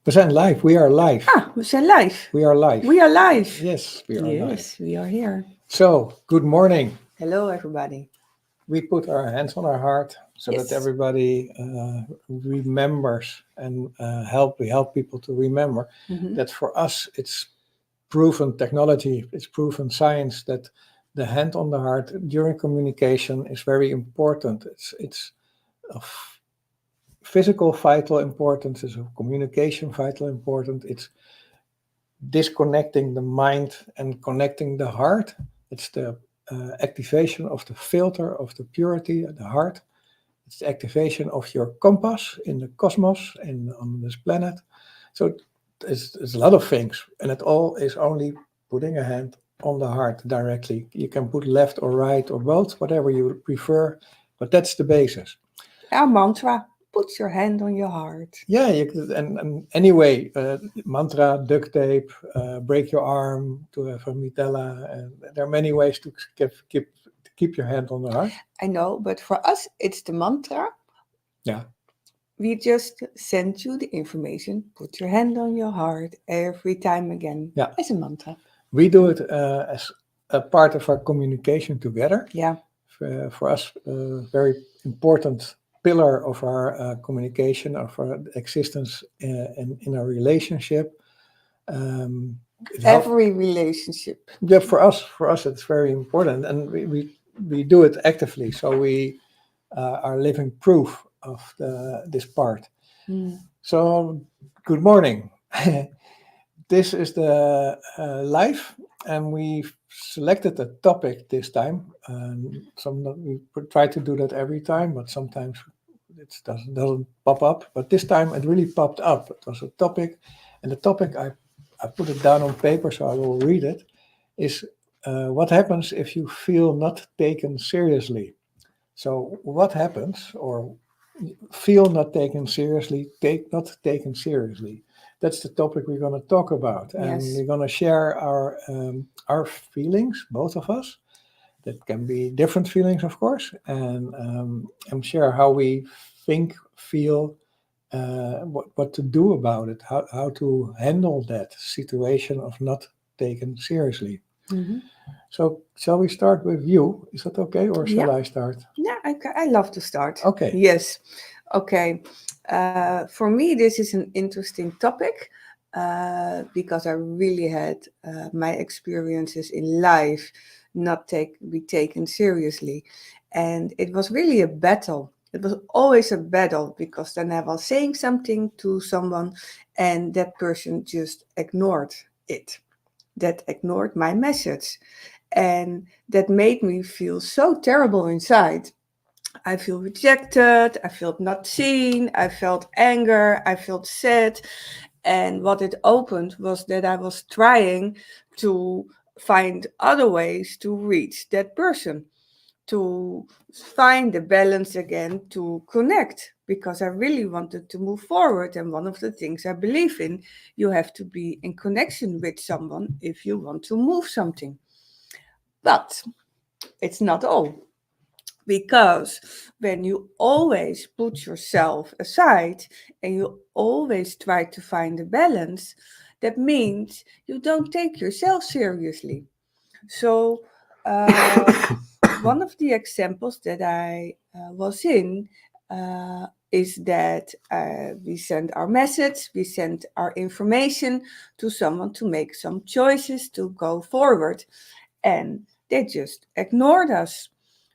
We zijn live. We are live. We zijn live. We are live. We are live. Yes, we are live. Yes, we are here. So, good morning. Hello, everybody. We put our hands on our heart so Yes. that everybody remembers and we help people to remember that for us it's proven technology, it's proven science that the hand on the heart during communication is very important. It's of physical vital importance, it's of communication vital important. It's disconnecting the mind and connecting the heart. It's the activation of the filter of the purity of the heart. It's the activation of your compass in the cosmos and on this planet. So it's a lot of things, and it all is only putting a hand on the heart directly. You can put left or right or both, whatever you prefer, but that's the basis. Our mantra, put your hand on your heart. Yeah, and anyway, mantra, duct tape, break your arm to have a mitella. And there are many ways to keep your hand on the heart. I know, but for us, it's the mantra. Yeah. We just send you the information, put your hand on your heart every time again as a mantra. We do it as a part of our communication together. Yeah. For us, very important pillar of our communication, of our existence in our relationship. Every relationship. Yeah, for us, it's very important, and we do it actively. So we are living proof of this part. So, good morning. This is the live, and we've selected a topic this time. We try to do that every time, but sometimes it doesn't pop up. But this time it really popped up. It was a topic, and the topic I put it down on paper, so I will read it. Is what happens if you feel not taken seriously? So what happens, or feel not taken seriously, not taken seriously? That's the topic we're going to talk about, and we're going to share our feelings, both of us. That can be different feelings, of course, and share how we think, feel, what to do about it, how to handle that situation of not taken seriously. So, shall we start with you? Is that okay, or shall I start? Yeah, I love to start. Okay. Yes. Okay. For me, this is an interesting topic because I really had my experiences in life not be taken seriously. And it was really a battle. It was always a battle because then I was saying something to someone and that person just ignored it. That ignored my message. And that made me feel so terrible inside. I feel rejected, I felt not seen, I felt anger, I felt sad. And what it opened was that I was trying to find other ways to reach that person, to find the balance again, to connect, because I really wanted to move forward. And one of the things I believe in, you have to be in connection with someone if you want to move something. But it's not all. Because when you always put yourself aside and you always try to find a balance, that means you don't take yourself seriously. So, one of the examples that I was in is that we send our message, we send our information to someone to make some choices to go forward, and they just ignored us.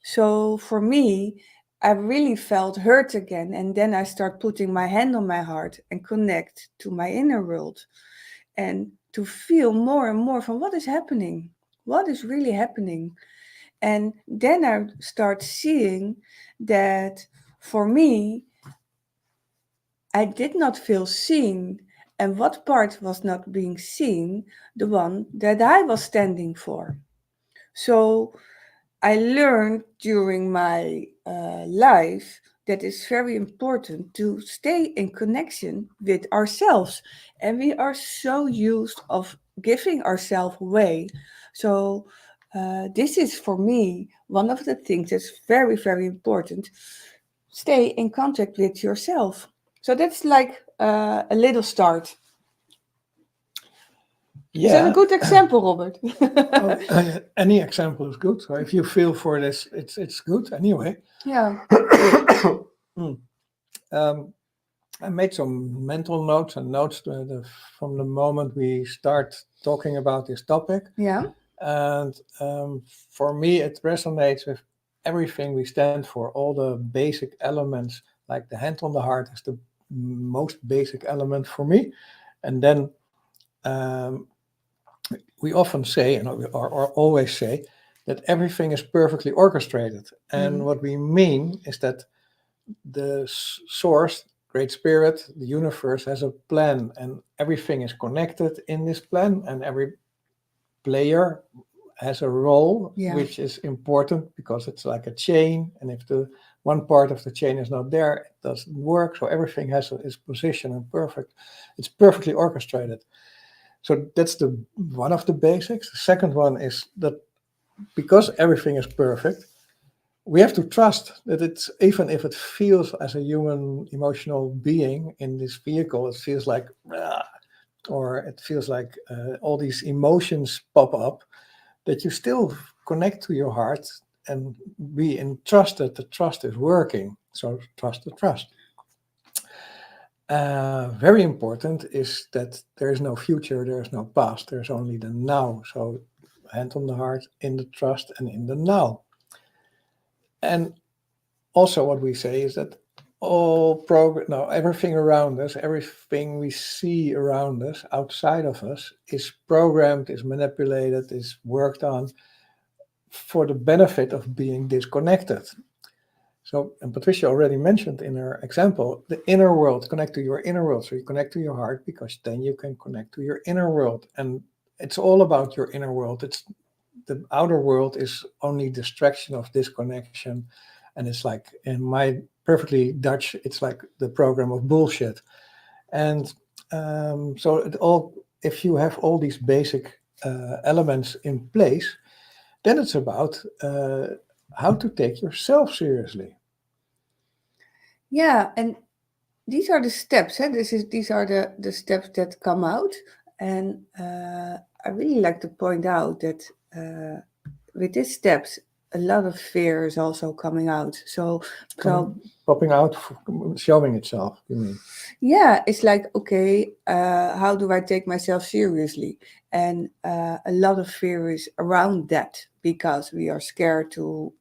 So for me, I really felt hurt again. And then I start putting my hand on my heart and connect to my inner world and to feel more and more from what is happening, what is really happening. And then I start seeing that for me, I did not feel seen. And what part was not being seen? The one that I was standing for. So I learned during my life that it's very important to stay in connection with ourselves. And we are so used of giving ourselves away. So this is for me one of the things that's very, very important. Stay in contact with yourself. So that's like a little start. Is that Yeah. a good example, Robert? Well, any example is good. So if you feel for this, it's good anyway. Yeah. Mm. I made some mental notes and notes from the moment we start talking about this topic. Yeah. And for me, it resonates with everything we stand for, all the basic elements, like the hand on the heart is the most basic element for me. And then um, we often say, or always say, that everything is perfectly orchestrated. And what we mean is that the source, Great Spirit, the universe has a plan, and everything is connected in this plan, and every player has a role, Yeah. which is important because it's like a chain, and if the one part of the chain is not there, it doesn't work. So everything has its position and it's perfectly orchestrated. So that's the one of the basics. The second one is that because everything is perfect, we have to trust that it's, even if it feels as a human emotional being in this vehicle, it feels like, or it feels like all these emotions pop up, that you still connect to your heart and be in trust that the trust is working. So trust the trust. Very important is that there is no future, there is no past, there's only the now. So hand on the heart, in the trust and in the now. And also what we say is that everything around us, everything we see around us, outside of us, is programmed, is manipulated, is worked on for the benefit of being disconnected. So, and Patricia already mentioned in her example, the inner world, connect to your inner world. So you connect to your heart because then you can connect to your inner world. And it's all about your inner world. It's the outer world is only distraction of disconnection. And it's like, in my perfectly Dutch, it's like the program of bullshit. And so if you have all these basic elements in place, then it's about how to take yourself seriously. Yeah, and these are the steps. These are the steps that come out, and I really like to point out that with these steps, a lot of fear is also coming out. So Popping out, showing itself, you mean? yeah, it's like, okay, how do I take myself seriously? And a lot of fear is around that because we are scared to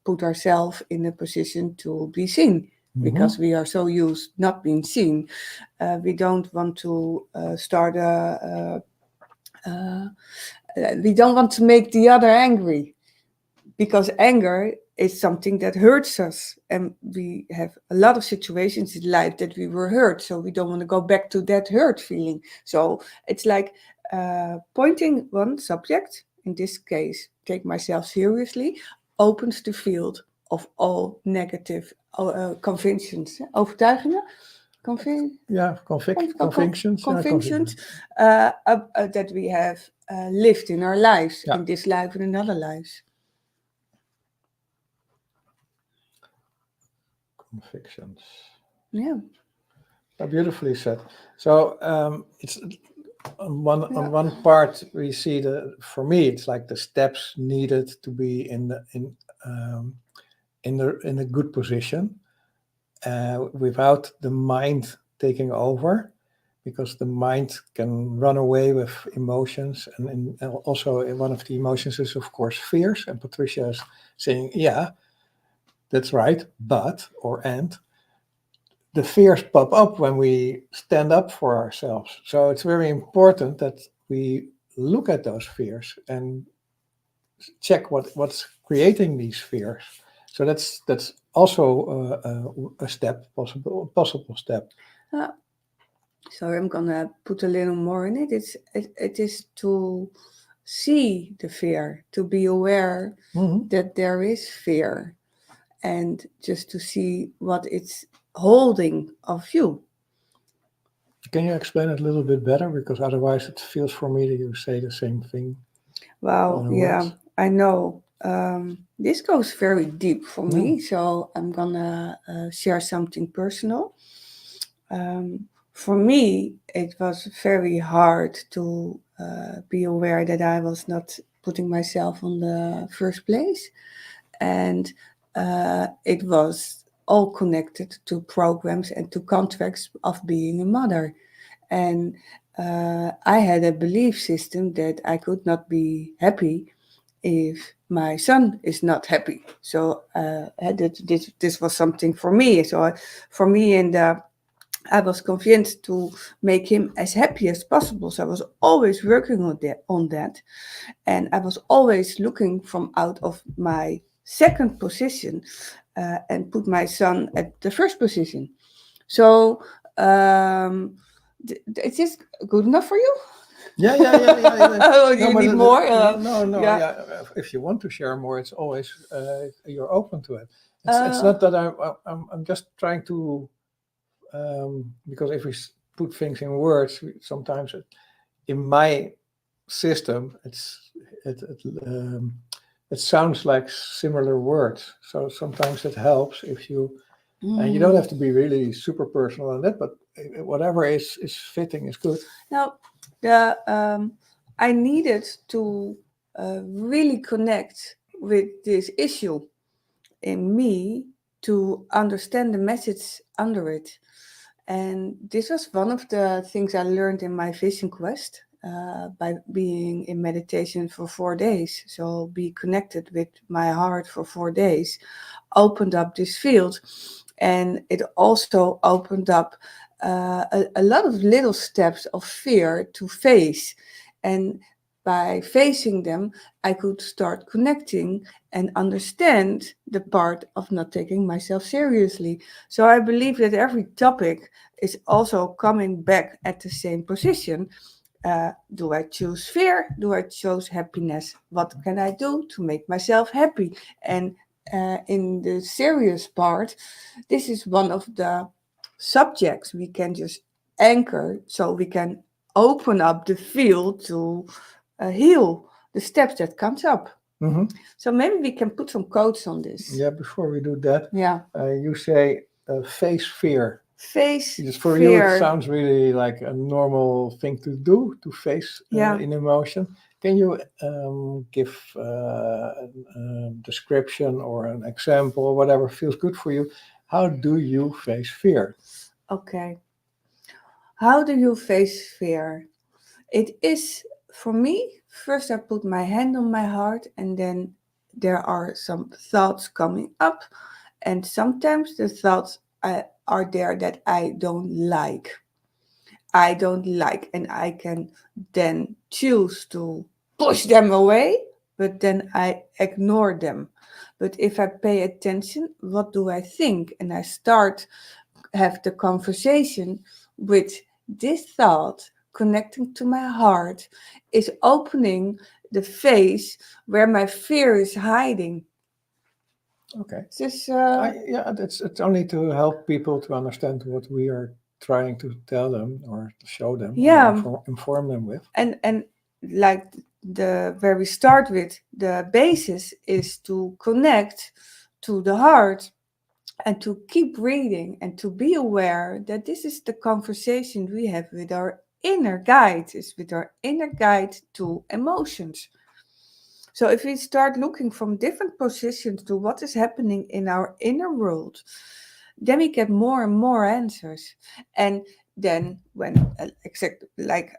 put ourselves in a position to be seen. Because we are so used not being seen, we don't want to we don't want to make the other angry, because anger is something that hurts us, and we have a lot of situations in life that we were hurt, so we don't want to go back to that hurt feeling. So it's like pointing one subject, in this case take myself seriously, opens the field of all negative convictions, overtuigingen, Convictions. convictions that we have lived in our lives, in this life and in other lives. Convictions. Yeah. Beautifully said. So it's on one part we see for me it's like the steps needed to be in a good position without the mind taking over, because the mind can run away with emotions, and also one of the emotions is of course fears, and Patricia is saying, yeah, that's right, and the fears pop up when we stand up for ourselves. So it's very important that we look at those fears and check what's creating these fears. So that's also a step, possible step. So I'm gonna put a little more in it. It is to see the fear, to be aware that there is fear, and just to see what it's holding of you. Can you explain it a little bit better? Because otherwise it feels for me that you say the same thing. Well, yeah, I know. This goes very deep for me, so I'm gonna share something personal. For me, it was very hard to be aware that I was not putting myself on the first place. And it was all connected to programs and to contracts of being a mother. And I had a belief system that I could not be happy if my son is not happy. So this was something for me. So for me, I was convinced to make him as happy as possible. So I was always working on that. And I was always looking from out of my second position and put my son at the first position. So is this good enough for you? Yeah. Oh, you need more? No. Yeah. Yeah. If you want to share more, it's always you're open to it. It's not that I'm just trying to because if we put things in words, sometimes in my system, it sounds like similar words. So sometimes it helps if you, and you don't have to be really super personal on that, but whatever is fitting is good. Now, I needed to really connect with this issue in me to understand the message under it. And this was one of the things I learned in my vision quest by being in meditation for 4 days. So be connected with my heart for 4 days opened up this field. And it also opened up a lot of little steps of fear to face. And by facing them, I could start connecting and understand the part of not taking myself seriously. So I believe that every topic is also coming back at the same position. Do I choose fear? Do I choose happiness? What can I do to make myself happy? And in the serious part, this is one of the subjects we can just anchor so we can open up the field to heal the steps that comes up. Mm-hmm. So maybe we can put some quotes on this. Yeah, before we do that, Yeah. You say face fear. Face Just for fear. you, it sounds really like a normal thing to do, to face an emotion. Can you give a description or an example, whatever feels good for you? How do you face fear? Okay. How do you face fear? It is, for me, first I put my hand on my heart and then there are some thoughts coming up. And sometimes the thoughts are there that I don't like. And I can then choose to push them away, but then I ignore them. But if I pay attention, what do I think? And I start have the conversation with this thought connecting to my heart is opening the face where my fear is hiding. Okay. This, Yeah, it's only to help people to understand what we are trying to tell them or to show them, Yeah. or inform them with. And like the where we start with, the basis is to connect to the heart and to keep reading and to be aware that this is the conversation we have with our inner guide, is with our inner guide to emotions. So if we start looking from different positions to what is happening in our inner world, then we get more and more answers. And then when exactly like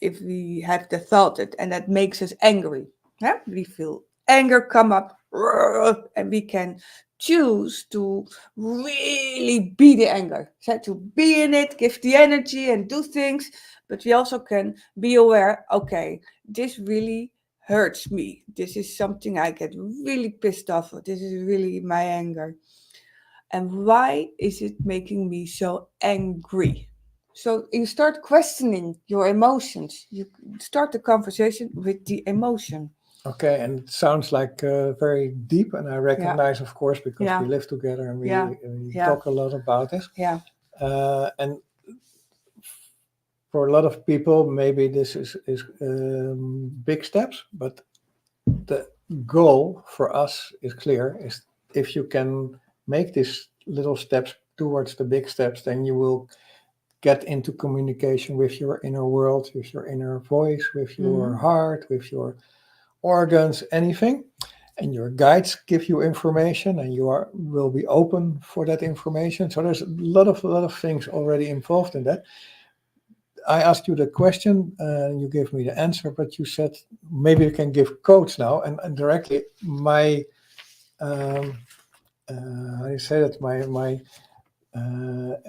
if we have the thought and that makes us angry, yeah, we feel anger come up, and we can choose to really be the anger, so to be in it, give the energy and do things. But we also can be aware, okay, this really hurts me. This is something I get really pissed off of. This is really my anger. And why is it making me so angry? So you start questioning your emotions. You start the conversation with the emotion. Okay, and it sounds like very deep, and I recognize, of course, because we live together and we talk a lot about this. Yeah. And for a lot of people, maybe this is big steps, but the goal for us is clear: is if you can make these little steps towards the big steps, then you will get into communication with your inner world, with your inner voice, with your heart, with your organs, anything. And your guides give you information, and will be open for that information. So there's a lot of things already involved in that. I asked you the question, you gave me the answer, but you said maybe you can give codes now, and directly my how do you say that, my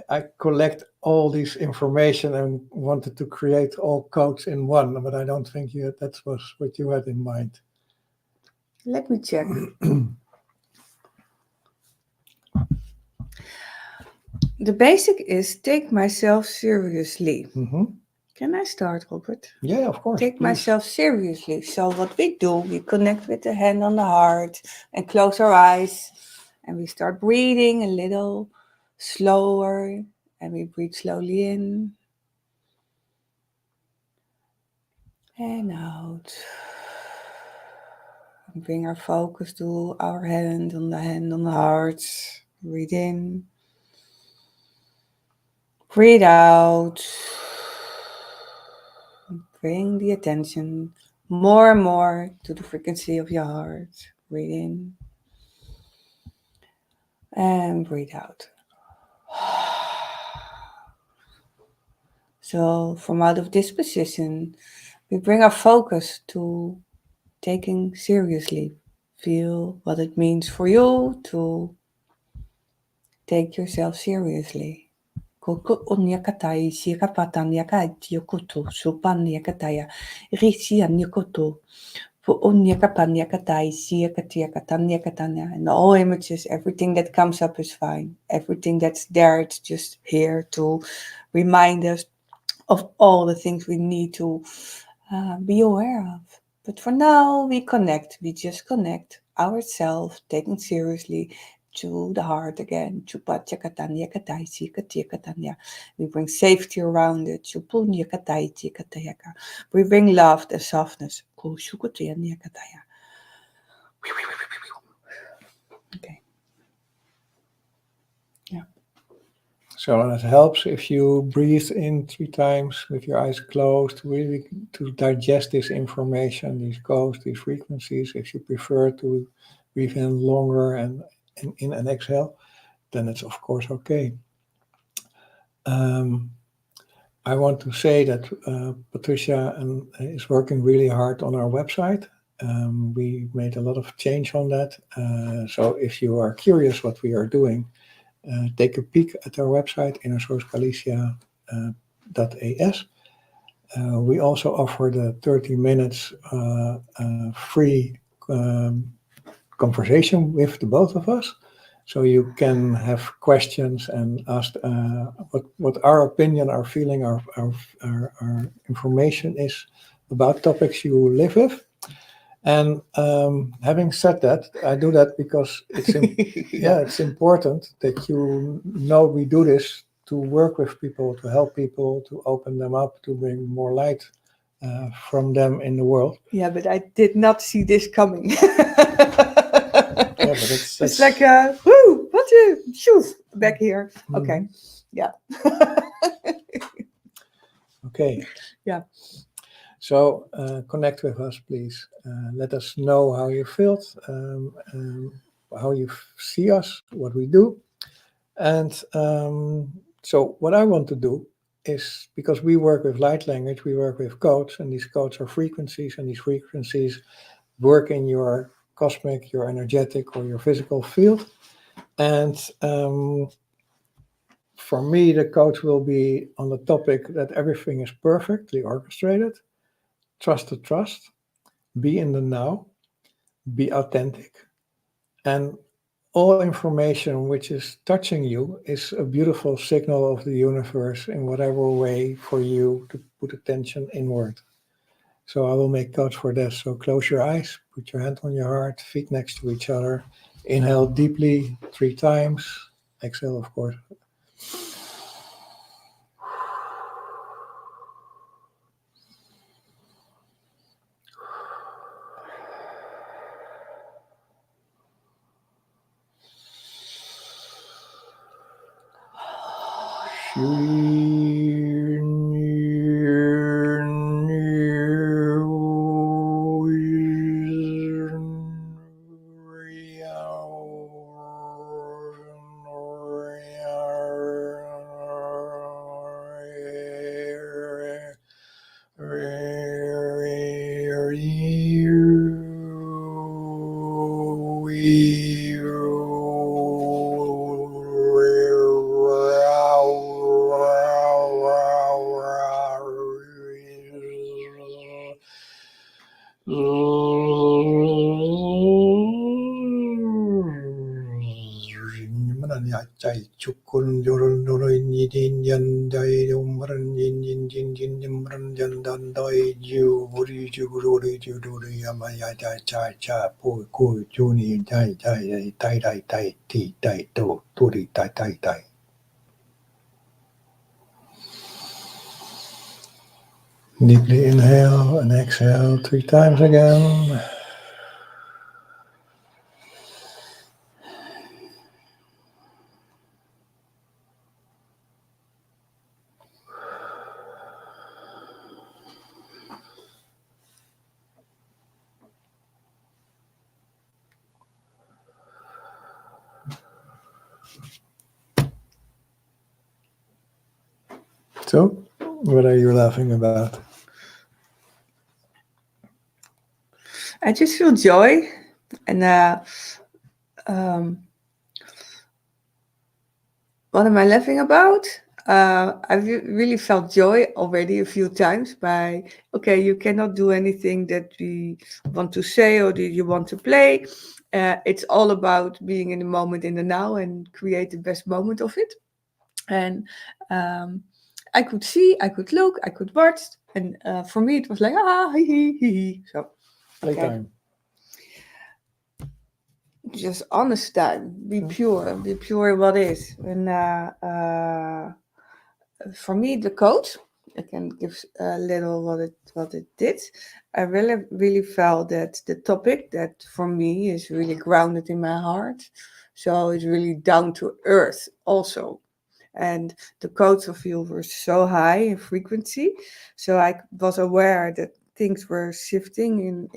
I collect all this information and wanted to create all codes in one, but I don't think that was what you had in mind. Let me check. The basic is take myself seriously. Can I start, Robert? Yeah, of course. Take please. myself seriously. So what we do, we connect with the hand on the heart and close our eyes, and we start breathing a little slower, and we breathe slowly in and out. And bring our focus to our hand on the heart. Breathe in. Breathe out. Bring the attention more and more to the frequency of your heart. Breathe in. And breathe out. So from out of this position, we bring our focus to taking seriously. Feel what it means for you to take yourself seriously. Koko onyakatai siakapatan yakai yokoto supan yakataya risian yokoto for onyakapan yakatai siakatiakatan yakatanya, and all images, everything that comes up is fine. Everything that's there, it's just here to remind us of all the things we need to be aware of. But for now, we just connect ourselves, taking seriously to the heart again. We bring safety around it. We bring love and softness. Okay. Yeah. So it helps if you breathe in 3 times with your eyes closed, really to digest this information, these codes, these frequencies. If you prefer to breathe in longer and in and exhale, then it's of course okay. I want to say that Patricia is working really hard on our website. We made a lot of change on that. So if you are curious what we are doing, take a peek at our website, innersourcegalicia.as. We also offer the 30 minutes free conversation with the both of us. So you can have questions and ask what our opinion, our feeling, our information is about topics you live with. And having said that, I do that because it's important that you know we do this to work with people, to help people, to open them up, to bring more light from them in the world. Yeah, but I did not see this coming. Yeah, but it's like woo, what a shoof back here. Okay, yeah. Okay. Yeah. So connect with us, please. Let us know how you feel, how you see us, what we do. And so what I want to do is, because we work with light language, we work with codes, and these codes are frequencies, and these frequencies work in your cosmic, your energetic, or your physical field. And for me, the codes will be on the topic that everything is perfectly orchestrated. Trust the trust, be in the now, be authentic. And all information which is touching you is a beautiful signal of the universe in whatever way for you to put attention inward. So I will make codes for this. So close your eyes, put your hand on your heart, feet next to each other. Inhale deeply 3 times. Exhale, of course. ใจชุกคนโยรนโดยยินยันใจยมรันยินรันยันดันดอยจูบุรีจูโรรีจูโรรียามายาใจพูดคุยจูนีใจไตทีไตโตตุริไตDeeply inhale and exhale 3 times again. So, what are you laughing about? I just feel joy, and what am I laughing about? I really felt joy already a few times by, okay, you cannot do anything that we want to say or that you want to play. It's all about being in the moment, in the now, and create the best moment of it. And I could see, I could look, I could watch, and for me it was like, hee. So, Playtime. Just honest time, be pure what is. And for me, the coach, I can give a little what it did. I really felt that the topic that for me is really grounded in my heart. So it's really down to earth also. And the codes of field were so high in frequency. So I was aware that things were shifting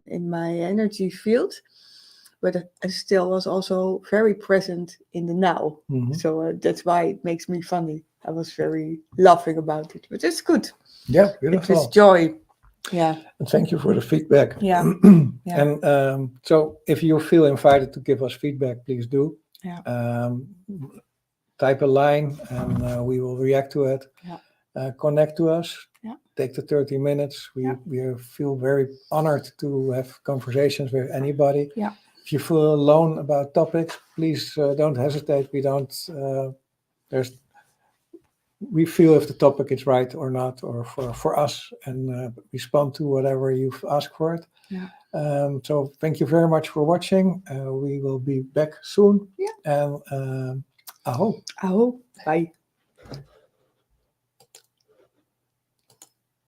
in my energy field. But I still was also very present in the now. Mhm. So that's why it makes me funny. I was very laughing about it, but it's good. Yeah, It beautiful. was joy. Yeah. And thank you for the feedback. Yeah. Yeah. And so if you feel invited to give us feedback, please do. Yeah. Type a line and we will react to it. Yeah. Connect to us. Yeah. Take the 30 minutes. We feel very honored to have conversations with anybody. Yeah. If you feel alone about topics, please don't hesitate. We feel if the topic is right or not, or for us, and respond to whatever you've asked for it. Yeah. So thank you very much for watching. We will be back soon. Yeah. And aho. Aho. Bye.